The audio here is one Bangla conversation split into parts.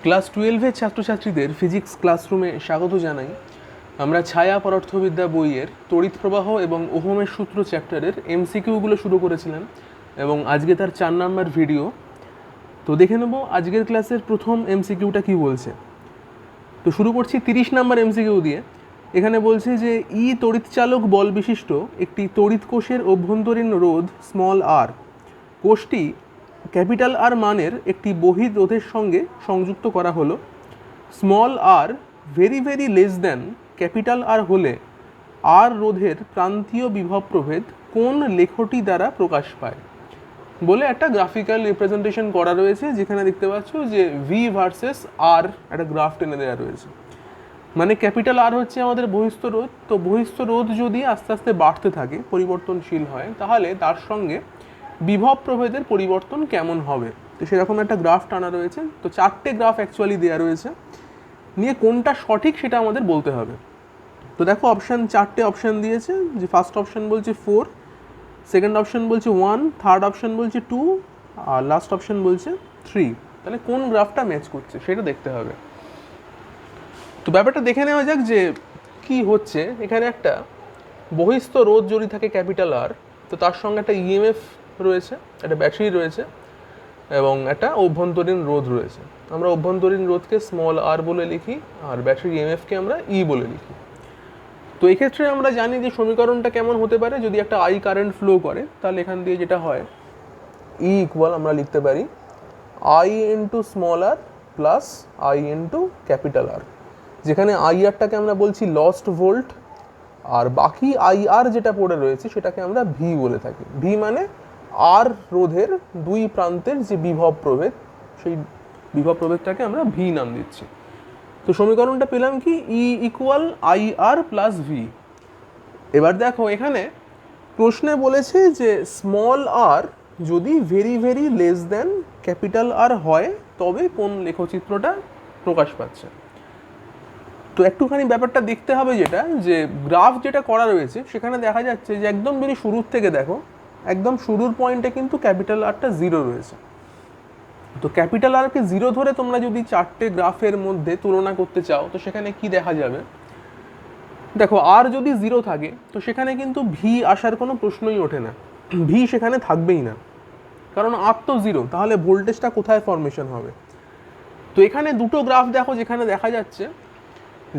ক্লাস 12-এর ছাত্রছাত্রীদের ফিজিক্স ক্লাসরুমে স্বাগত জানাই। আমরা ছায়া পদার্থবিদ্যা বইয়ের তড়িৎ প্রবাহ এবং ওহমের সূত্র চ্যাপ্টারের এমসিকিউগুলো শুরু করেছিলাম এবং আজকে তার 4 নাম্বার ভিডিও। তো দেখে নেব আজকের ক্লাসের প্রথম এমসিকিউটা কি বলছে। তো শুরু করছি 30 নাম্বার এমসিকিউ দিয়ে। এখানে বলছে যে তড়িৎচালক বল বিশিষ্ট একটি তড়িৎ কোষের অভ্যন্তরীণ রোধ স্মল আর, কোষটি ক্যাপিটাল আর মানের একটি বহির রোধের সঙ্গে সংযুক্ত করা হলো। Small R very very less than capital R হলে আর রোধের প্রান্তীয় বিভব প্রভেদ কোন লেখটি দ্বারা প্রকাশ পায় বলে একটা গ্রাফিক্যাল রিপ্রেজেন্টেশন করা রয়েছে, যেখানে দেখতে পাচ্ছ যে ভি ভার্সেস আর একটা গ্রাফ টেনে দেওয়া রয়েছে। মানে ক্যাপিটাল আর হচ্ছে আমাদের বহিস্থ রোধ, তো বহিস্থ রোধ যদি আস্তে আস্তে বাড়তে থাকে, পরিবর্তনশীল হয়, তাহলে তার সঙ্গে বিভব প্রভেদের পরিবর্তন কেমন হবে, তো সেরকম একটা গ্রাফ টানা রয়েছে। তো 4টে গ্রাফ অ্যাকচুয়ালি দেওয়া রয়েছে, নিয়ে কোনটা সঠিক সেটা আমাদের বলতে হবে। তো দেখো অপশান 4টে অপশান দিয়েছে, যে ফার্স্ট অপশান বলছে 4, সেকেন্ড অপশান বলছে 1, থার্ড অপশান বলছে 2, আর লাস্ট অপশান বলছে 3। তাহলে কোন গ্রাফটা ম্যাচ করছে সেটা দেখতে হবে। তো ব্যাপারটা দেখে নেওয়া যাক যে কি হচ্ছে। এখানে একটা বহিস্থ রোধ যদি থাকে ক্যাপিটাল আর, তো তার সঙ্গে একটা ইএমএফ রয়েছে, একটা ব্যাটারি রয়েছে এবং একটা অভ্যন্তরীণ রোধ রয়েছে। আমরা অভ্যন্তরীণ রোধকে স্মল আর বলে লিখি আর ব্যাটারি ইএমএফকে আমরা ই বলে লিখি। তো এক্ষেত্রে আমরা জানি যে সমীকরণটা কেমন হতে পারে। যদি একটা আই কারেন্ট ফ্লো করে, তাহলে এখান দিয়ে যেটা হয় ই ইকুয়াল আমরা লিখতে পারি I into small R plus I into capital R, যেখানে আই আরটাকে আমরা বলছি লস্ট ভোল্ট, আর বাকি আই আর যেটা পড়ে রয়েছে সেটাকে আমরা ভি বলে থাকি। ভি মানে আর রোধের দুই প্রান্তের যে বিভব প্রভেদ, সেই বিভব প্রভেদটাকে আমরা ভি নাম দিচ্ছি। তো সমীকরণটা পেলাম কি E equal I R plus V. এবার দেখো এখানে প্রশ্নে বলেছে যে স্মল আর যদি very very less than capital R হয় তবে কোন লেখচিত্রটা প্রকাশ পাচ্ছে। তো একটুখানি ব্যাপারটা দেখতে হবে, যেটা যে গ্রাফ যেটা করা রয়েছে সেখানে দেখা যাচ্ছে যে একদম যদি শুরুর থেকে দেখো, একদম শুরুর পয়েন্টে কিন্তু ক্যাপিটাল আরটা 0 রয়েছে। তো ক্যাপিটাল আরকে 0 ধরে তোমরা যদি 4টে গ্রাফের মধ্যে তুলনা করতে চাও, তো সেখানে কি দেখা যাবে। দেখো আর যদি 0 থাকে তো সেখানে কিন্তু ভি আসার কোনো প্রশ্নই ওঠে না, ভি সেখানে থাকবেই না, কারণ আর তো 0, তাহলে ভোল্টেজটা কোথায় ফর্মেশন হবে। তো এখানে দুটো গ্রাফ দেখো, যেখানে দেখা যাচ্ছে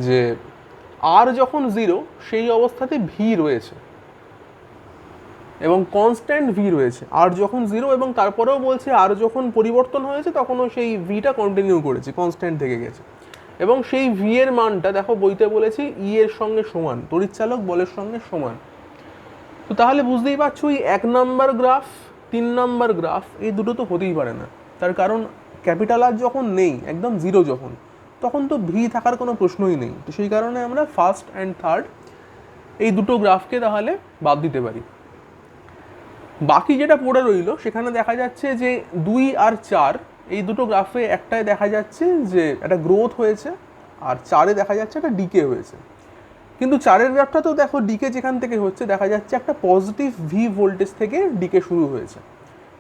যে আর যখন 0 সেই অবস্থাতে ভি রয়েছে এবং কনস্ট্যান্ট ভি রয়েছে। আর যখন 0 এবং তারপরেও বলছে আর যখন পরিবর্তন হয়েছে তখনও সেই ভিটা কন্টিনিউ করেছে, কনস্ট্যান্ট থেকে গেছে। এবং সেই ভি এর মানটা দেখো বইতে বলেছি ই এর সঙ্গে সমান, তড়িৎচালক বলের সঙ্গে সমান। তো তাহলে বুঝতেই পারছো এই 1 নাম্বার গ্রাফ, 3 নাম্বার গ্রাফ, এই দুটো তো হতেই পারে না। তার কারণ ক্যাপিটাল আর যখন নেই, একদম 0 যখন, তখন তো ভি থাকার কোনো প্রশ্নই নেই। তো সেই কারণে আমরা ফার্স্ট অ্যান্ড থার্ড এই দুটো গ্রাফকে তাহলে বাদ দিতে পারি। বাকি যেটা পড়ে রইল সেখানে দেখা যাচ্ছে যে 2 আর 4 এই দুটো গ্রাফে একটায় দেখা যাচ্ছে যে একটা গ্রোথ হয়েছে আর 4-এ দেখা যাচ্ছে একটা ডিকে হয়েছে। কিন্তু 4-এর গ্রাফটা তো দেখো ডিকে যেখান থেকে হচ্ছে দেখা যাচ্ছে একটা পজিটিভ ভি ভোল্টেজ থেকে ডিকে শুরু হয়েছে।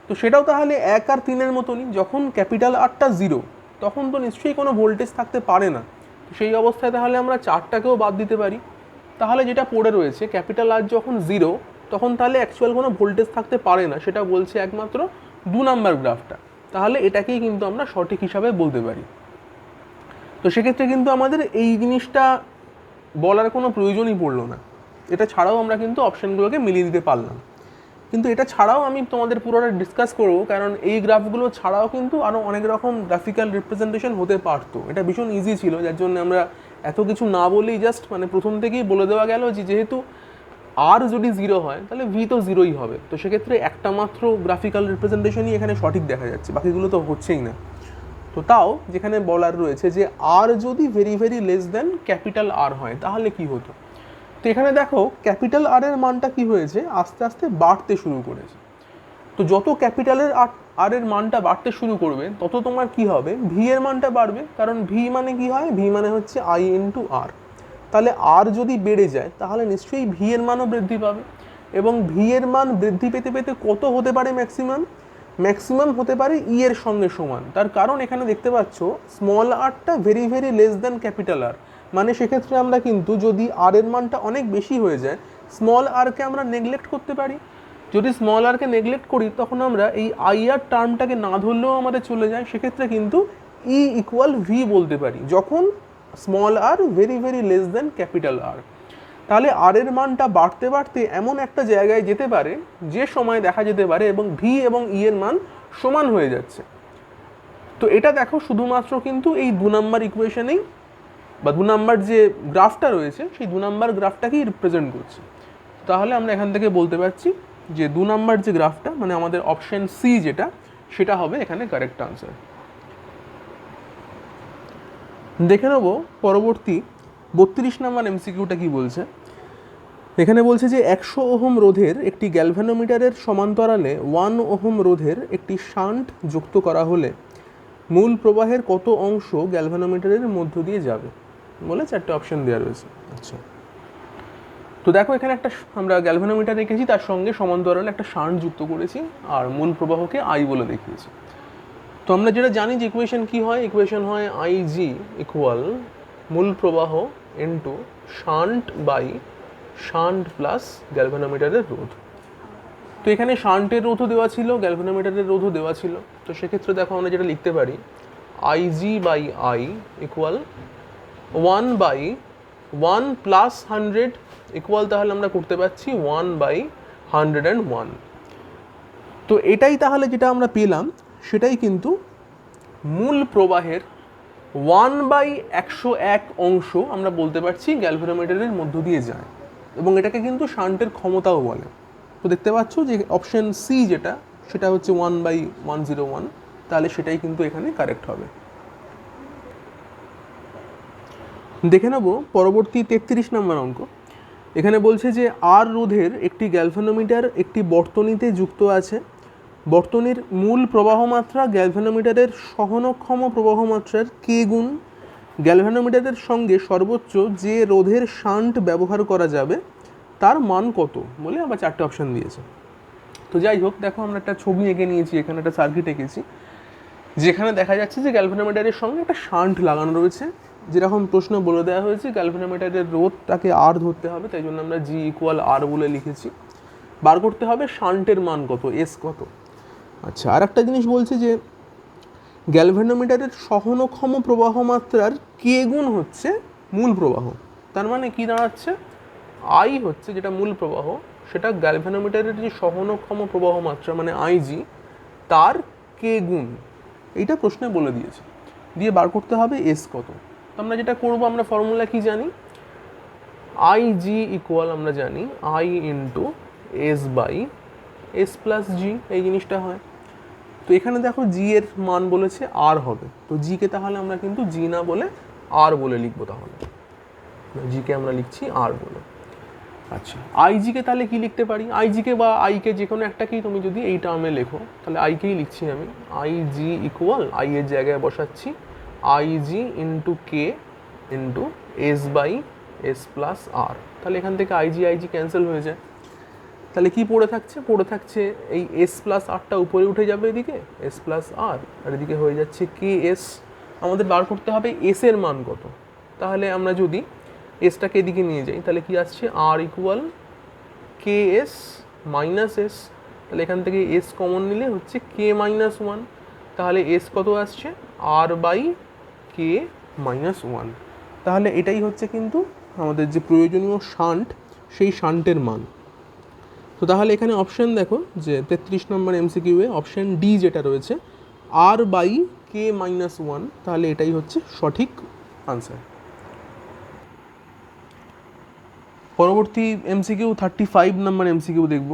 তো সেটাও তাহলে 1 আর 3-এর মতনই, যখন ক্যাপিটাল আরটা 0 তখন তো নিশ্চয়ই কোনো ভোল্টেজ থাকতে পারে না। তো সেই অবস্থায় তাহলে আমরা 4টাকেও বাদ দিতে পারি। তাহলে যেটা পড়ে রয়েছে ক্যাপিটাল আর যখন 0 তখন তাহলে অ্যাকচুয়াল কোনো ভোল্টেজ থাকতে পারে না, সেটা বলছে একমাত্র 2 নাম্বার গ্রাফটা। তাহলে এটাকেই কিন্তু আমরা সঠিক হিসাবে বলতে পারি। তো সেক্ষেত্রে কিন্তু আমাদের এই জিনিসটা বলার কোনো প্রয়োজনই পড়লো না। এটা ছাড়াও আমরা কিন্তু অপশানগুলোকে মিলিয়ে দিতে পারলাম। কিন্তু এটা ছাড়াও আমি তোমাদের পুরোটা ডিসকাস করবো, কারণ এই গ্রাফগুলো ছাড়াও কিন্তু আরও অনেক রকম গ্রাফিক্যাল রিপ্রেজেন্টেশন হতে পারতো। এটা ভীষণ ইজি ছিল, যার জন্য আমরা এত কিছু না বলেই জাস্ট মানে প্রথম থেকেই বলে দেওয়া গেল যে যেহেতু আর যদি 0 হয় তাহলে ভি তো 0ই হবে। তো সেক্ষেত্রে একটা মাত্র গ্রাফিক্যাল রিপ্রেজেন্টেশনই এখানে সঠিক দেখা যাচ্ছে, বাকিগুলো তো হচ্ছেই না। তো তাও যেখানে বলার রয়েছে যে আর যদি very very less than capital R হয় তাহলে কি হতো। তো এখানে দেখো ক্যাপিটাল আর এর মানটা কি হয়েছে, আস্তে আস্তে বাড়তে শুরু করেছে। তো যত ক্যাপিটালের আর এর মানটা বাড়তে শুরু করবে তত তোমার কি হবে, ভি এর মানটা বাড়বে। কারণ ভি মানে কি হয়, ভি মানে হচ্ছে আই ইন্টু আর। তাহলে আর যদি বেড়ে যায় তাহলে নিশ্চয়ই ভি এর মানও বৃদ্ধি পাবে। এবং ভি এর মান বৃদ্ধি পেতে পেতে কত হতে পারে ম্যাক্সিমাম, ম্যাক্সিমাম হতে পারে ই এর সঙ্গে সমান। তার কারণ এখানে দেখতে পাচ্ছ স্মল আরটা very very less than capital R, মানে সেক্ষেত্রে আমরা কিন্তু যদি আর এর মানটা অনেক বেশি হয়ে যায় স্মল আরকে আমরা নেগলেক্ট করতে পারি। যদি স্মল আরকে নেগলেক্ট করি তখন আমরা এই আই আর টার্মটাকে না ধরলেও আমাদের চলে যায়, সেক্ষেত্রে কিন্তু ই ইকুয়াল ভি বলতে পারি যখন small R very very less than capital R. তাহলে আর এর মানটা বাড়তে বাড়তে এমন একটা জায়গায় যেতে পারে যে সময় দেখা যেতে পারে এবং ভি এবং ই এর মান সমান হয়ে যাচ্ছে। তো এটা দেখো শুধুমাত্র কিন্তু এই 2 নম্বর ইকুয়েশনেই বা 2 নম্বর যে গ্রাফটা রয়েছে সেই 2 নম্বর গ্রাফটাকেই রিপ্রেজেন্ট করছে। তাহলে আমরা এখান থেকে বলতে পারছি যে 2 নম্বর যে গ্রাফটা মানে আমাদের অপশন সি যেটা, সেটা হবে এখানে কারেক্ট আনসার। দেখে নেব পরবর্তী 32 নম্বর এমসিকিউটা কি বলছে। এখানে বলছে যে 100 ওহম রোধের একটি গ্যালভানোমিটারের সমান্তরালে 1 ওহম রোধের একটি শান্ট যুক্ত করা হলে মূল প্রবাহের কত অংশ গ্যালভানোমিটারের মধ্য দিয়ে যাবে বলে 4টে অপশন দেওয়া রয়েছে। আচ্ছা, তো দেখো এখানে একটা আমরা গ্যালভানোমিটার রেখেছি, তার সঙ্গে সমান্তরালে একটা শান্ট যুক্ত করেছি আর মূল প্রবাহকে আই বলে দেখিয়েছি। তো আমরা যেটা জানি যে ইকুয়েশন কি হয়, ইকুয়েশন হয় আই জি ইকুয়াল মূল প্রবাহ into shunt by shunt plus গ্যালভানোমিটারের রোধ। তো এখানে শান্টের রোধও দেওয়া ছিল, গ্যালভানোমিটারের রোধও দেওয়া ছিল। তো সেক্ষেত্রে দেখো আমরা যেটা লিখতে পারি I G by I equal 1 by 1 plus 100 equal, তাহলে আমরা করতে পারছি 1 বাই 101। তো এটাই তাহলে যেটা আমরা পেলাম সেটাই কিন্তু মূল প্রবাহের 1 বাই 101 অংশ আমরা বলতে পারছি গ্যালভানোমিটারের মধ্য দিয়ে যায়, এবং এটাকে কিন্তু শান্টের ক্ষমতাও বলে। তো দেখতে পাচ্ছ যে অপশন সি যেটা সেটা হচ্ছে 1 বাই 101, তাহলে সেটাই কিন্তু এখানে কারেক্ট হবে। দেখে নেব পরবর্তী 33 নম্বর অঙ্ক। এখানে বলছে যে আর রোধের একটি গ্যালভানোমিটার একটি বর্তনীতে যুক্ত আছে। বর্তনীর মূল প্রবাহ মাত্রা গ্যালভানোমিটারের সহনক্ষম প্রবাহ মাত্রার কে গুণ। গ্যালভানোমিটারের সঙ্গে সর্বোচ্চ যে রোধের শান্ট ব্যবহার করা যাবে তার মান কত বলে আবার 4টে অপশান দিয়েছে। তো যাই হোক, দেখো আমরা একটা ছবি এঁকে নিয়েছি, এখানে একটা সার্কিট এঁকেছি যেখানে দেখা যাচ্ছে যে গ্যালভানোমিটারের সঙ্গে একটা শান্ট লাগানো রয়েছে। যেরকম প্রশ্ন বলে দেওয়া হয়েছে গ্যালভানোমিটারের রোধটাকে আর ধরতে হবে, তাই জন্য আমরা জি ইকুয়াল আর বলে লিখেছি। বার করতে হবে শান্টের মান কত, এস কত। আচ্ছা, আর একটা জিনিস বলছে যে গ্যালভানোমিটারের সহনক্ষম প্রবাহ মাত্রার কে গুণ হচ্ছে মূল প্রবাহ। তার মানে কি দাঁড়াচ্ছে, আই হচ্ছে যেটা মূল প্রবাহ, সেটা গ্যালভানোমিটারের যে সহনক্ষম প্রবাহ মাত্রা মানে আইজি তার কে গুণ। এইটা প্রশ্নে বলে দিয়েছে, দিয়ে বার করতে হবে এস কত। আমরা যেটা করব, আমরা ফর্মুলা কি জানি, আই জি ইকুয়াল আমরা জানি I into S by S plus G, এই জিনিসটা হয়। তো এখানে দেখো জি এর মান বলেছে আর হবে, তো জিকে তাহলে আমরা কিন্তু জি না বলে আর বলে লিখবো, তাহলে জিকে আমরা লিখছি আর বলে। আচ্ছা, আইজিকে তাহলে কি লিখতে পারি, আইজিকে বা আইকে যে কোনো একটাকেই তুমি যদি এই টার্মে লেখো তাহলে আইকেই লিখছি আমি, আই জি ইকুয়াল আই এর জায়গায় বসাচ্ছি I G into K into S by S plus R. তাহলে এখান থেকে আইজি ক্যান্সেল হয়ে যায়, তাহলে কি পড়ে থাকছে, পড়ে থাকছে এই এস প্লাস আরটা উপরে উঠে যাবে এদিকে এস প্লাস আর, আর এদিকে হয়ে যাচ্ছে কে এস। আমাদের বার করতে হবে এস এর মান কত। তাহলে আমরা যদি এসটাকে এদিকে নিয়ে যাই তাহলে কি আসছে R equal K S minus S. তাহলে এখান থেকে এস কমন নিলে হচ্ছে কে মাইনাস ওয়ান, তাহলে এস কত আসছে R by K minus one. তাহলে এটাই হচ্ছে কিন্তু আমাদের যে প্রয়োজনীয় শান্ট সেই শান্টের মান। তো তাহলে এখানে অপশান দেখো যে 33 নম্বর এমসিকিউয়ে অপশান ডি যেটা রয়েছে আর বাই কে মাইনাস ওয়ান, তাহলে এটাই হচ্ছে সঠিক আনসার। পরবর্তী এমসিকিউ 35 নম্বর এমসিকিউ দেখব।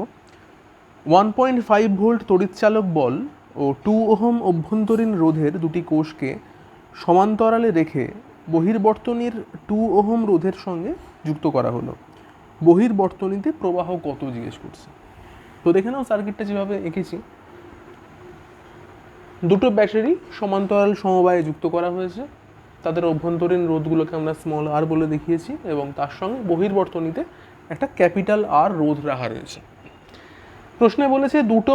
1.5 ভোল্ট তড়িৎচালক বল ও 2 ওহম অভ্যন্তরীণ রোধের দুটি কোষকে সমান্তরালে রেখে বহির্বর্তনীর 2 ওহম রোধের সঙ্গে যুক্ত করা হলো। বহির্বর্তনীতে প্রবাহ কত জিজ্ঞেস করছে। তো দেখে নাও সার্কিটটা যেভাবে এঁকেছি, দুটো ব্যাটারি সমান্তরাল সমবায়ে যুক্ত করা হয়েছে, তাদের অভ্যন্তরীণ রোধগুলোকে আমরা স্মল আর বলে দেখিয়েছি এবং তার সঙ্গে বহির্বর্তনীতে একটা ক্যাপিটাল আর রোধ রাখা রয়েছে। প্রশ্নে বলেছে দুটো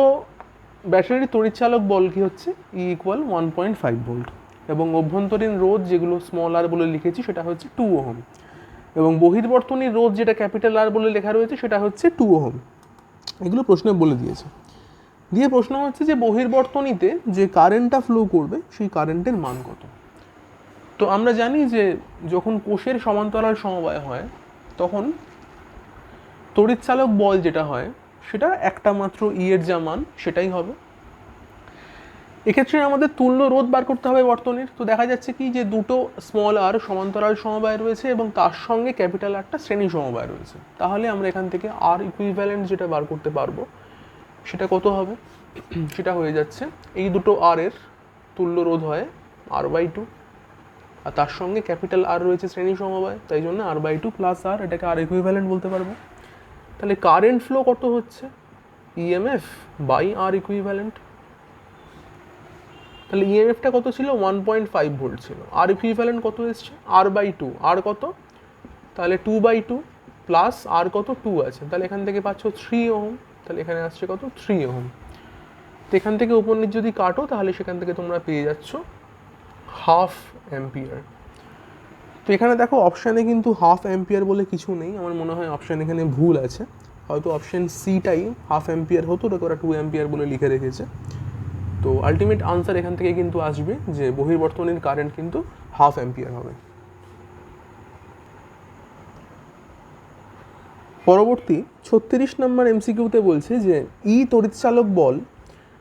ব্যাটারির তড়িৎচালক বল কি হচ্ছে ই ইকুয়াল 1.5 ভোল্ট, এবং অভ্যন্তরীণ রোধ যেগুলো স্মল আর বলে লিখেছি সেটা হচ্ছে 2 ওহম, এবং বহির্বর্তনী রোধ যেটা ক্যাপিটাল আর বলে লেখা রয়েছে সেটা হচ্ছে 2 ওহম। এগুলো প্রশ্নে বলে দিয়েছে। দিয়ে প্রশ্ন হচ্ছে যে বহির্বর্তনীতে যে কারেন্টটা ফ্লো করবে সেই কারেন্টের মান কত। তো আমরা জানি যে যখন কোষের সমান্তরাল সমবায় হয় তখন তড়িৎচালক বল যেটা হয় সেটা একটা মাত্র ই এর যা মান সেটাই হবে। এক্ষেত্রে আমাদের তুল্য রোধ বার করতে হবে বর্তনীর। তো দেখা যাচ্ছে কি যে দুটো স্মল আর সমান্তরাল সমবায় রয়েছে এবং তার সঙ্গে ক্যাপিটাল আরটা শ্রেণী সমবায় রয়েছে। তাহলে আমরা এখান থেকে আর ইকুইভ্যালেন্ট যেটা বার করতে পারবো সেটা কত হবে, সেটা হয়ে যাচ্ছে এই দুটো আর এর তুল্য রোধ হয় R/2, আর তার সঙ্গে ক্যাপিটাল আর রয়েছে শ্রেণী সমবায়, তাই জন্য R/2 প্লাস আর, এটাকে আর ইকুইভ্যালেন্ট বলতে পারবো। তাহলে কারেন্ট ফ্লো কত হচ্ছে ইএমএফ বাই আর ইকুইভ্যালেন্ট। তাহলে ইএমএফটা কত ছিল 1.5 ভোল্ট ছিল, আর ইকুইভ্যালেন্ট কত এসছে R/2, আর কত তাহলে 2/2 প্লাস আর কত 2 আছে, তাহলে এখান থেকে পাচ্ছ 3 ওহম, তাহলে এখানে আসছে কত 3 ওহম। তো এখান থেকে উপর নিচ যদি কাটো তাহলে সেখান থেকে তোমরা পেয়ে যাচ্ছ 1/2 অ্যাম্পিয়ার। তো এখানে দেখো অপশানে কিন্তু 1/2 অ্যাম্পিয়ার বলে কিছু নেই, আমার মনে হয় অপশান এখানে ভুল আছে, হয়তো অপশান সিটাই 1/2 অ্যাম্পিয়ার হতো, ওটাকে ওরা 2 অ্যাম্পিয়ার বলে লিখে রেখেছে। তো আলটিমেট আনসার এখান থেকে কিন্তু আসবে যে বহির্বর্তনীর কারেন্ট কিন্তু 1/2 অ্যাম্পিয়ার হবে। পরবর্তী 36 নম্বর এমসিকিউতে বলছে যে ই তড়িৎচালক বল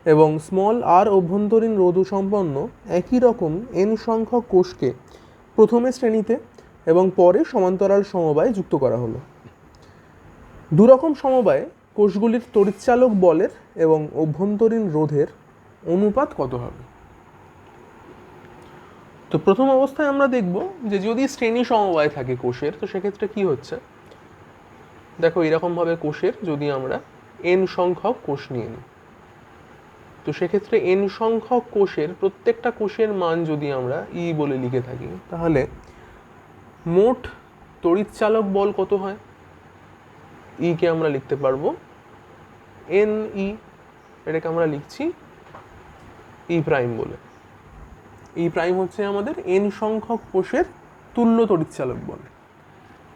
এবং স্মল আর অভ্যন্তরীণ রোধ সম্পন্ন একই রকম এন সংখ্যক কোষকে প্রথমে শ্রেণীতে এবং পরে সমান্তরাল সমবায়ে যুক্ত করা হলো। দুরকম সমবায়ে কোষগুলির তড়িৎচালক বলের এবং অভ্যন্তরীণ রোধের অনুপাত কত হবে। তো প্রথম অবস্থায় আমরা দেখব যে যদি শ্রেণী সমবায় থাকে কোষের, তো সেক্ষেত্রে কি হচ্ছে, দেখো এরকমভাবে কোষের যদি আমরা এন সংখ্যক কোষ নিয়ে নিই, তো সেক্ষেত্রে এন সংখ্যক কোষের প্রত্যেকটা কোষের মান যদি আমরা ই বলে লিখে থাকি, তাহলে মোট তড়িৎচালক বল কত হয়, ই কে আমরা লিখতে পারবো এন ই, এটাকে আমরা লিখছি ই প্রাইম বলে। ই প্রাইম হচ্ছে আমাদের এন সংখ্যক কোষের তুল্য তড়িৎচালক বল।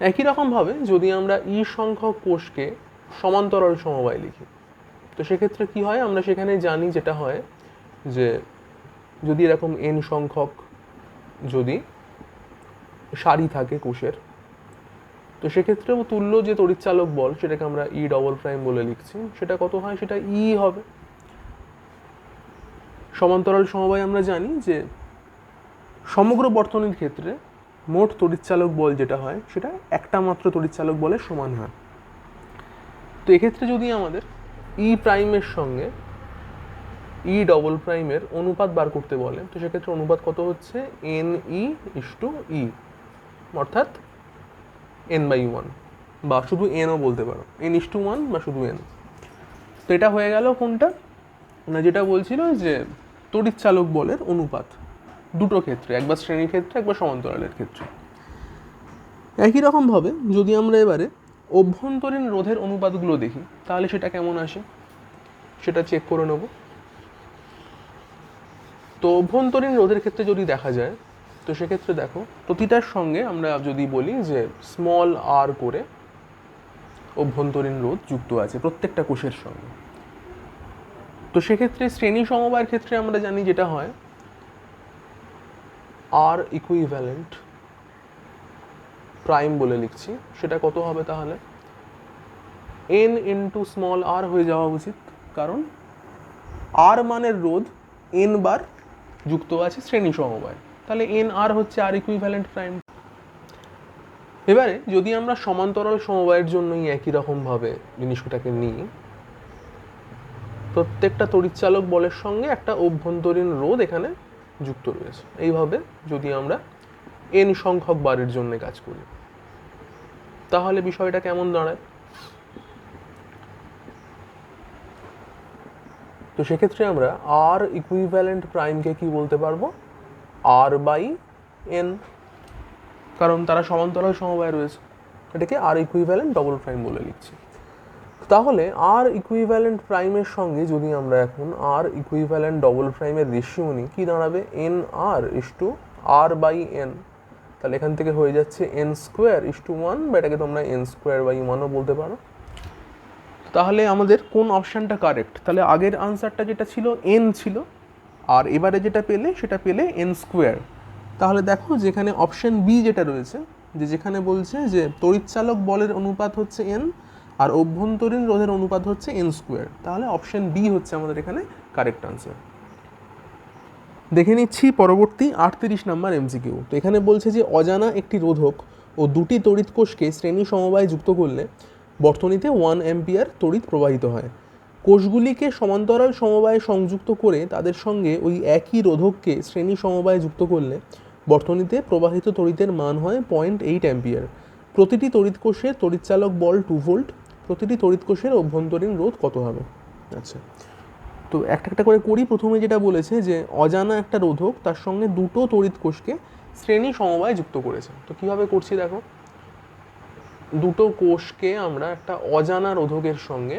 একই রকমভাবে যদি আমরা ই সংখ্যক কোষকে সমান্তরাল সমবায় লিখি, তো সেক্ষেত্রে কি হয়, আমরা সেখানে জানি যেটা হয় যে যদি এরকম এন সংখ্যক যদি সারি থাকে কোষের, তো সেক্ষেত্রেও তুল্য যে তড়িৎচালক বল সেটাকে আমরা ই ডবল প্রাইম বলে লিখছি, সেটা কত হয়, সেটা ই হবে। সমান্তরাল সমবায় আমরা জানি যে সমগ্র বর্তনীর ক্ষেত্রে মোট তড়িৎচালক বল যেটা হয় সেটা একটা মাত্র তড়িৎচালক বলের সমান হয়। তো এক্ষেত্রে যদি আমাদের ই প্রাইমের সঙ্গে ই ডবল প্রাইমের অনুপাত বার করতে বলে, তো সেক্ষেত্রে অনুপাত কত হচ্ছে এন ই ইসটু ই, অর্থাৎ n/1, বা শুধু এনও বলতে পারো, n/1 বা শুধু এন। তো এটা হয়ে গেল কোনটা না, যেটা বলছিল যে তড়িৎচালক বলের অনুপাত দুটো ক্ষেত্রে, একবার শ্রেণীর ক্ষেত্রে একবার সমান্তরালের ক্ষেত্রে। একই রকমভাবে যদি আমরা এবারে অভ্যন্তরীণ রোধের অনুপাতগুলো দেখি তাহলে সেটা কেমন আসে সেটা চেক করে নেব। তো অভ্যন্তরীণ রোধের ক্ষেত্রে যদি দেখা যায়, তো সেক্ষেত্রে দেখো প্রতিটার সঙ্গে আমরা যদি বলি যে স্মল আর করে অভ্যন্তরীণ রোধ যুক্ত আছে প্রত্যেকটা কোষের সঙ্গে। তো সেক্ষেত্রে শ্রেণী সমবায়ের ক্ষেত্রে আমরা জানি যেটা হয় আর ইকুইভ্যালেন্ট প্রাইম বলে লিখছি, সেটা কত হবে তাহলে এন ইন্টু স্মল আর হয়ে যাওয়া উচিত, কারণ আর মানের রোধ এন বার যুক্ত আছে শ্রেণী সমবায়, তাহলে এন আর হচ্ছে আর ইকুইভ্যালেন্ট প্রাইম। এবারে যদি আমরা সমান্তরাল সমবায়ের জন্যই একই রকমভাবে জিনিসটাকে নিই, প্রত্যেকটা তড়িৎচালক বলের সঙ্গে একটা অভ্যন্তরীণ রোধ এখানে যুক্ত রয়েছে, এইভাবে যদি আমরা এন সংখ্যক বারের জন্য কাজ করি তাহলে বিষয়টা কেমন দাঁড়ায়। তো সেক্ষেত্রে আমরা আর ইকুইভ্যালেন্ট প্রাইমকে কি বলতে পারবো R/n, কারণ তারা সমান্তরাল সমবায় রয়েছে, এটাকে আর ইকুইভ্যালেন্ট ডবল প্রাইম বলে লিখছি। তাহলে আর ইকুইভ্যালেন্ট প্রাইমের সঙ্গে যদি আমরা এখন আর ইকুইভ্যালেন্ট ডবল প্রাইমের রেশিও নিই, কী দাঁড়াবে? N R is to R by N. তাহলে এখান থেকে হয়ে যাচ্ছে N square is to one, বা এটাকে তোমরা এন স্কোয়ার বাই ওয়ানও বলতে পারো। তাহলে আমাদের কোন অপশানটা কারেক্ট? তাহলে আগের আনসারটা যেটা ছিল এন ছিল, আর এবারে যেটা পেলে সেটা পেলে এন স্কোয়ার। তাহলে দেখো যেখানে অপশান বি যেটা রয়েছে, যেখানে বলছে যে তড়িৎচালক বলের অনুপাত হচ্ছে এন আর অভ্যন্তরীণ রোধের অনুপাত হচ্ছে এন স্কোয়ার, তাহলে অপশান বি হচ্ছে আমাদের এখানে কারেক্ট আনসার। দেখে নিচ্ছি পরবর্তী 38 নম্বর এমসিকিউ। তো এখানে বলছে যে অজানা একটি রোধক ও দুটি তড়িৎ কোষকে শ্রেণী সমবায়ে যুক্ত করলে বর্তনীতে 1 অ্যাম্পিয়ার তড়িৎ প্রবাহিত হয়। কোষগুলিকে সমান্তরাল সমবায়ে সংযুক্ত করে তাদের সঙ্গে ওই একই রোধককে শ্রেণী সমবায়ে যুক্ত করলে বর্তনীতে প্রবাহিত তড়িতের মান হয় 0.8 অ্যাম্পিয়ার। প্রতিটি তড়িৎ কোষের তড়িৎচালক বল 2 ভোল্ট। প্রতিটি তড়িৎ কোষের অভ্যন্তরীণ রোধ কত হবে? আচ্ছা, তো একটা একটা করে করি। প্রথমে যেটা বলেছে যে অজানা একটা রোধক তার সঙ্গে দুটো তড়িৎ কোষকে শ্রেণী সমবায়ে যুক্ত করেছে। তো কীভাবে করছি দেখো, দুটো কোষকে আমরা একটা অজানা রোধকের সঙ্গে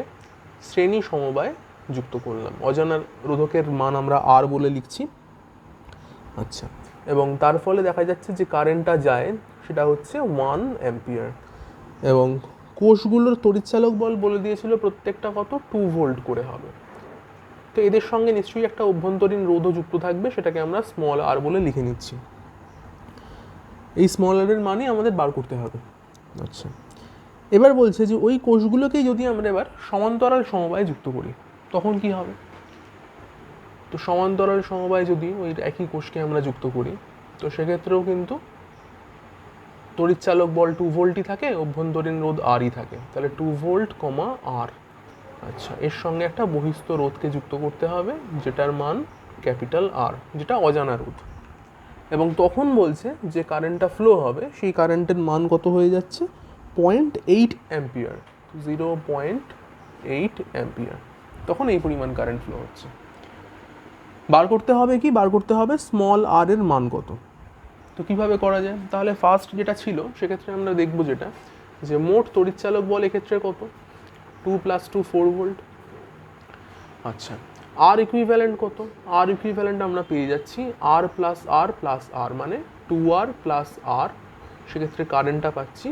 শ্রেণী সমবায়ে যুক্ত করলাম। অজানা রোধকের মান আমরা আর বলে লিখছি। আচ্ছা, এবং তার ফলে দেখা যাচ্ছে যে কারেন্টটা যায় সেটা হচ্ছে 1 অ্যাম্পিয়ার, এবং কোষগুলোর তড়িৎচালক বল বলে দিয়েছিল প্রত্যেকটা কত? 2 ভোল্ট করে হবে। তো এদের সঙ্গে নিশ্চয়ই একটা অভ্যন্তরীণ রোধও যুক্ত থাকবে, সেটাকে আমরা স্মল আর বলে লিখে নিচ্ছি। এই স্মল আর এর মানই আমাদের বার করতে হবে। আচ্ছা, এবার বলছে যে ওই কোষগুলোকেই যদি আমরা এবার সমান্তরাল সমবায়ে যুক্ত করি তখন কি হবে? তো সমান্তরাল সমবায়ে যদি ওই একই কোষকে আমরা যুক্ত করি তো সেক্ষেত্রেও কিন্তু তড়িৎচালক বল 2 ভোল্টই থাকে, অভ্যন্তরীণ রোধ আরই থাকে। তাহলে 2 ভোল্ট কমা আর। আচ্ছা, এর সঙ্গে একটা বহিস্থ রোধকে যুক্ত করতে হবে যেটার মান ক্যাপিটাল আর, যেটা অজানা রোধ। এবং তখন বলছে যে কারেন্টটা ফ্লো হবে সেই কারেন্টের মান কত হয়ে যাচ্ছে? 0.8 অ্যাম্পিয়ার। 0.8 অ্যাম্পিয়ার। তখন এই পরিমাণ কারেন্ট ফ্লো হচ্ছে। বার করতে হবে কি? বার করতে হবে স্মল আর এর মান কত। তো কিভাবে করা যায়? তাহলে ফার্স্ট যেটা ছিল সেক্ষেত্রে আমরা দেখবো যেটা যে মোট তড়িৎচালক বল এক্ষেত্রে কত? 2 + 2 4 ভোল্ট। আচ্ছা, আর ইকুইভ্যালেন্ট কত? আর ইকুইভ্যালেন্ট আমরা পেয়ে যাচ্ছি আর প্লাস আর মানে 2r + r। সেক্ষেত্রে কারেন্টটা পাচ্ছি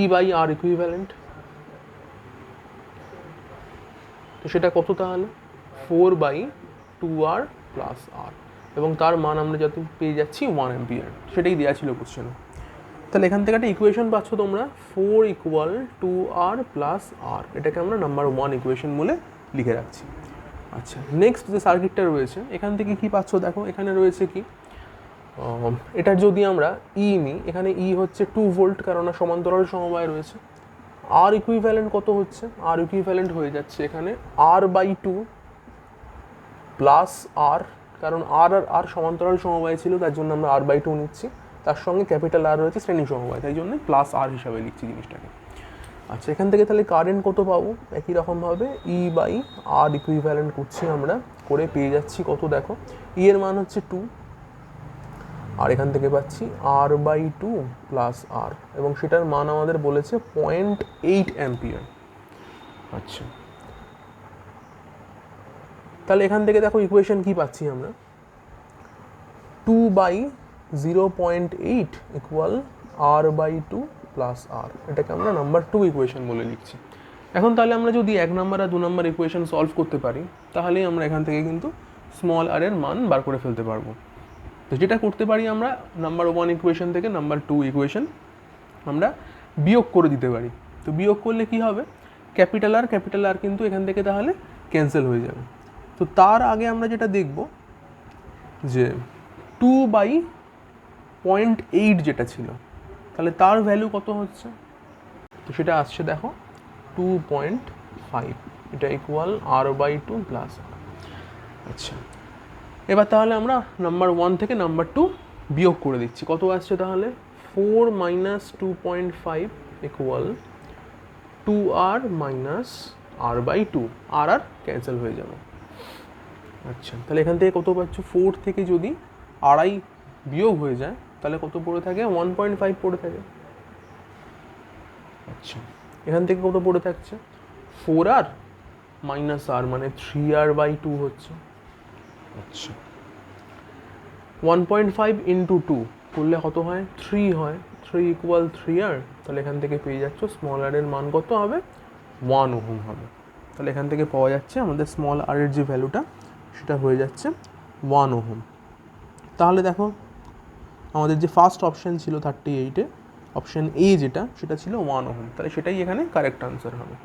E/R ইকুইভ্যালেন্ট। তো সেটা কত তাহলে? 4/2r + r, এবং তার মান আমরা যত পেয়ে যাচ্ছি 1 অ্যাম্পিয়ার। সেটাই দেওয়া ছিল কোশ্চেনে। তাহলে এখান থেকে একটা ইকুয়েশন পাচ্ছ তোমরা, 4 = 2r + r। এটাকে আমরা নাম্বার 1 ইকুয়েশন বলে লিখে রাখছি। আচ্ছা, নেক্সট যে সার্কিটটা রয়েছে এখান থেকে কি পাচ্ছ দেখো, এখানে রয়েছে কি, এটার যদি আমরা ই নিই, এখানে ই হচ্ছে 2 ভোল্ট কারণ সমান্তরাল সমবায় রয়েছে। আর ইকুইভ্যালেন্ট কত হচ্ছে? আর ইকুইভ্যালেন্ট হয়ে যাচ্ছে এখানে r/2 + r, কারণ আর সমান্তরাল সমবায় ছিল তার জন্য আমরা r/2 নিচ্ছি। তার সঙ্গে ক্যাপিটাল আর রয়েছে শ্রেণী সমবায়, তাই জন্য +r হিসাবে লিখছি জিনিসটাকে। আচ্ছা, এখান থেকে তাহলে কারেন্ট কত পাবো? একই রকমভাবে E/R ইকুইভ্যালেন্ট করছি আমরা, করে পেয়ে যাচ্ছি কত দেখো, ই এর মান হচ্ছে 2, আর এখান থেকে পাচ্ছি r/2 + r, এবং সেটার মান আমাদের বলেছে 0.8 অ্যাম্পিয়ার। আচ্ছা, তাহলে এখান থেকে দেখো ইকুয়েশন কি পাচ্ছি আমরা, 2/0.8 = r/2 + r। এটাকে আমরা নাম্বার 2 ইকুয়েশন বলে লিখছি। এখন তাহলে আমরা যদি 1 নম্বর আর 2 নম্বর ইকুয়েশন সলভ করতে পারি তাহলেই আমরা এখান থেকে কিন্তু স্মল আর এর মান বার করে ফেলতে পারবো। তো যেটা করতে পারি আমরা নাম্বার 1 ইকুয়েশন থেকে নাম্বার 2 ইকুয়েশন আমরা বিয়োগ করে দিতে পারি। তো বিয়োগ করলে কি হবে, ক্যাপিটাল আর কিন্তু এখান থেকে তাহলে ক্যান্সেল হয়ে যাবে। তো তার আগে আমরা যেটা দেখব যে 2/0.8 যেটা ছিল তাহলে তার ভ্যালু কত হচ্ছে, তো সেটা আসছে দেখো 2.5। এটা ইকুয়াল r/2 + r। আচ্ছা, এবার তাহলে আমরা নাম্বার 1 থেকে নাম্বার 2 বিয়োগ করে দিচ্ছি। কত আসছে তাহলে? 4 - 2.5 = 2r - r/2। আর ক্যান্সেল হয়ে যাবে। আচ্ছা, তাহলে এখান থেকে কত পাচ্ছ? 4 থেকে যদি আড়াই বিয়োগ হয়ে যায় তাহলে কত পড়ে থাকে? 1.5 পড়ে থাকে। আচ্ছা, এখান থেকে কত পড়ে থাকছে 4R মাইনাস আর, মানে 3R/2 হচ্ছে। আচ্ছা 1.5 ইন্টু 2 করলে কত হয় 3 হয়, 3 ইকুয়াল 3R। তাহলে এখান থেকে পেয়ে যাচ্ছ স্মল আর এর মান কত হবে 1 ওহম হবে। তাহলে এখান থেকে পাওয়া যাচ্ছে আমাদের স্মল আর এর যে ভ্যালুটা সেটা হয়ে যাচ্ছে 1 ওহম। তাহলে দেখো আমাদের যে ফার্স্ট অপশন ছিল 38-এ, অপশন এ যেটা সেটা ছিল 1 ওহম, তাহলে সেটাই এখানে কারেক্ট আনসার হবে।